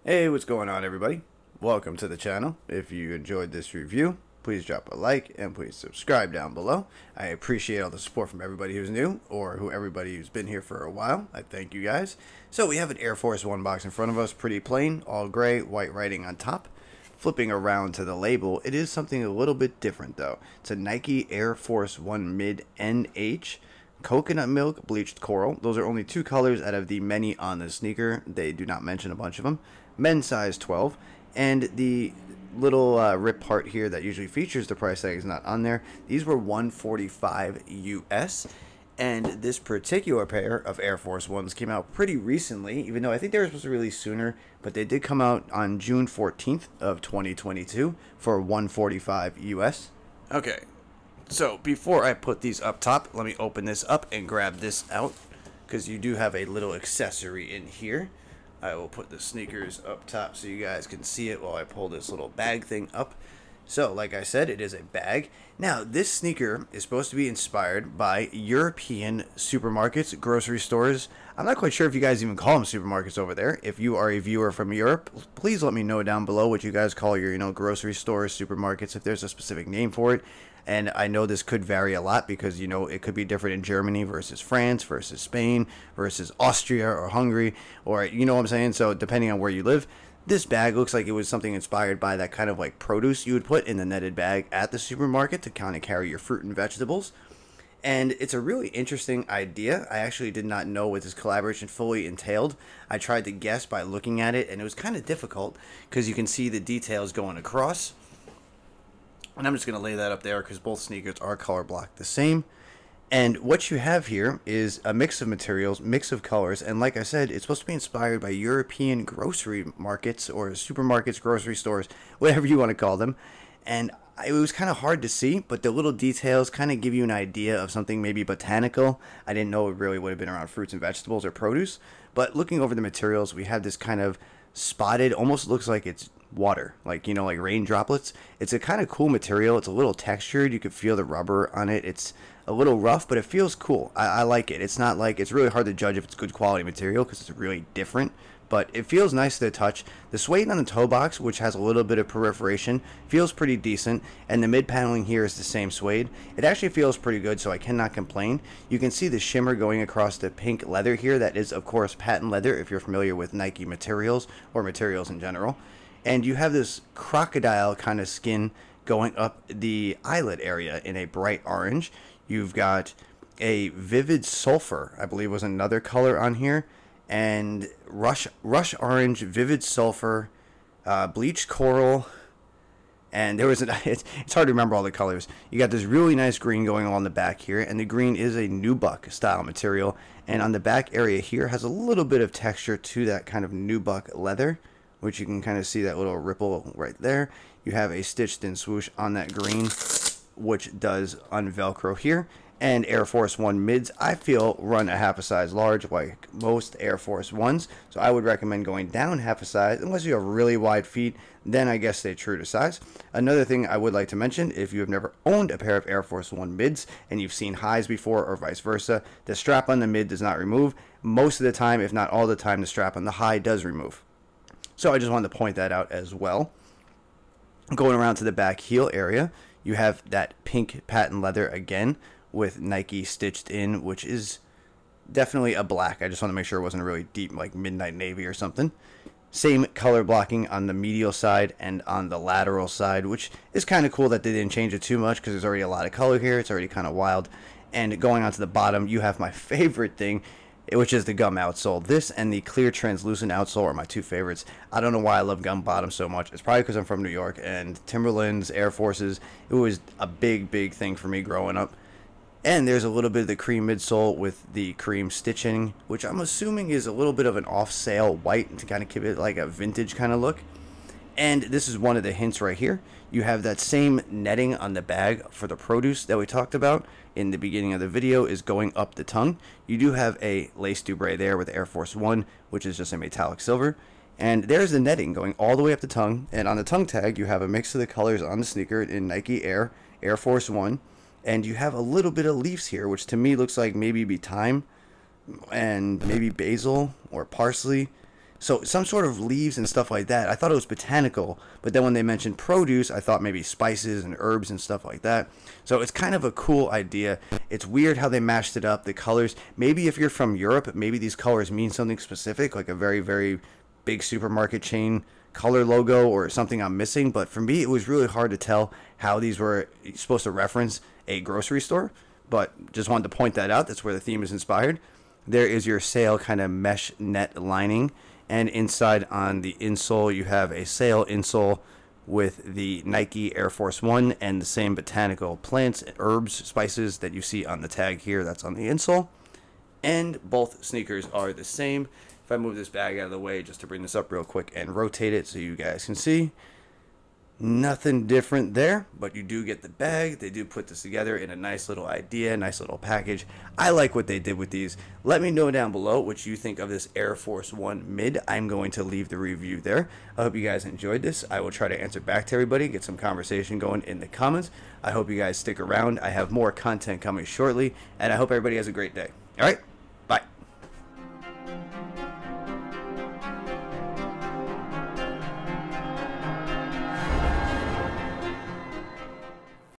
Hey, what's going on, everybody? Welcome to the channel. If you enjoyed this review, please drop a like and please subscribe down below. I appreciate all the support from everybody who's new or everybody who's been here for a while. I thank you guys. So we have an Air Force One box in front of us, pretty plain, all gray, white writing on top. Flipping around to the label, it is something a little bit different though. It's a Nike Air Force One Mid NH. Coconut milk, bleached coral. Those are only two colors out of the many on the sneaker. They do not mention a bunch of them. Men's size 12. And the little rip part here that usually features the price tag is not on there. These were $145 US. And this particular pair of Air Force Ones came out pretty recently, even though I think they were supposed to release sooner, but they did come out on June 14th of 2022 for $145 US. Okay. So before I put these up top, let me open this up and grab this out, because you do have a little accessory in here. I will put the sneakers up top so you guys can see it while I pull this little bag thing up. So like I said, it is a bag. Now this sneaker is supposed to be inspired by European supermarkets, grocery stores. I'm not quite sure if you guys even call them supermarkets over there. If you are a viewer from Europe, please let me know down below what you guys call your, grocery stores, supermarkets, if there's a specific name for it. And I know this could vary a lot because, it could be different in Germany versus France versus Spain versus Austria or Hungary, or you know what I'm saying? So depending on where you live, this bag looks like it was something inspired by that kind of like produce you would put in the netted bag at the supermarket to kind of carry your fruit and vegetables. And it's a really interesting idea. I actually did not know what this collaboration fully entailed. I tried to guess by looking at it, and it was kind of difficult because you can see the details going across. And I'm just going to lay that up there because both sneakers are color blocked the same. And what you have here is a mix of materials, mix of colors, and like I said, it's supposed to be inspired by European grocery markets or supermarkets, grocery stores, whatever you want to call them. And it was kind of hard to see, but the little details kind of give you an idea of something maybe botanical. I didn't know it really would have been around fruits and vegetables or produce. But looking over the materials, we have this kind of spotted, almost looks like it's water, like like rain droplets. It's a kind of cool material. It's a little textured. You can feel the rubber on it. It's a little rough, but it feels cool. I like it. It's not like, it's really hard to judge if it's good quality material because it's really different, but it feels nice to the touch. The suede on the toe box, which has a little bit of perforation, feels pretty decent, and the mid paneling here is the same suede. It actually feels pretty good, so I cannot complain. You can see the shimmer going across the pink leather here. That is, of course, patent leather if you're familiar with Nike materials or materials in general. And you have this crocodile kind of skin going up the eyelid area in a bright orange. You've got a vivid sulfur, I believe was another color on here, and rush orange, vivid sulfur, bleached coral, and there was it's hard to remember all the colors. You got this really nice green going along the back here, and the green is a nubuck style material, and on the back area here has a little bit of texture to that kind of nubuck leather, which you can kind of see that little ripple right there. You have a stitched in swoosh on that green, which does unvelcro here. And Air Force One mids, I feel, run a half a size large like most Air Force Ones. So I would recommend going down half a size, unless you have really wide feet, then I guess stay true to size. Another thing I would like to mention, if you have never owned a pair of Air Force One mids and you've seen highs before or vice versa, the strap on the mid does not remove. Most of the time, if not all the time, the strap on the high does remove. So I just wanted to point that out as well. Going around to the back heel area, you have that pink patent leather again with Nike stitched in, which is definitely a black. I just want to make sure it wasn't a really deep, like midnight navy or something. Same color blocking on the medial side and on the lateral side, which is kind of cool that they didn't change it too much because there's already a lot of color here. It's already kind of wild. And going on to the bottom, you have my favorite thing, which is the gum outsole. This and the clear translucent outsole are my two favorites. I don't know why I love gum bottoms so much. It's probably because I'm from New York, and Timberlands, Air Forces, it was a big thing for me growing up. And there's a little bit of the cream midsole with the cream stitching, which I'm assuming is a little bit of an off-sale white to kind of give it like a vintage kind of look. And this is one of the hints right here. You have that same netting on the bag for the produce that we talked about in the beginning of the video is going up the tongue. You do have a lace dubray there with Air Force One, which is just a metallic silver. And there's the netting going all the way up the tongue. And on the tongue tag, you have a mix of the colors on the sneaker in Nike Air, Air Force One. And you have a little bit of leaves here, which to me looks like maybe be thyme and maybe basil or parsley. So some sort of leaves and stuff like that. I thought it was botanical, but then when they mentioned produce, I thought maybe spices and herbs and stuff like that. So it's kind of a cool idea. It's weird how they mashed it up, the colors. Maybe if you're from Europe, maybe these colors mean something specific, like a very, very big supermarket chain color logo or something I'm missing. But for me, it was really hard to tell how these were supposed to reference a grocery store. But just wanted to point that out. That's where the theme is inspired. There is your sail kind of mesh net lining. And inside on the insole, you have a sail insole with the Nike Air Force One and the same botanical plants, herbs, spices that you see on the tag here. That's on the insole. And both sneakers are the same. If I move this bag out of the way just to bring this up real quick and rotate it so you guys can see. Nothing different there, but you do get the bag. They do put this together in a nice little idea, nice little package. I like what they did with these. Let me know down below what you think of this Air Force One mid. I'm going to leave the review there. I hope you guys enjoyed this. I will try to answer back to everybody, get some conversation going in the comments. I hope you guys stick around. I have more content coming shortly, and I hope everybody has a great day. All right?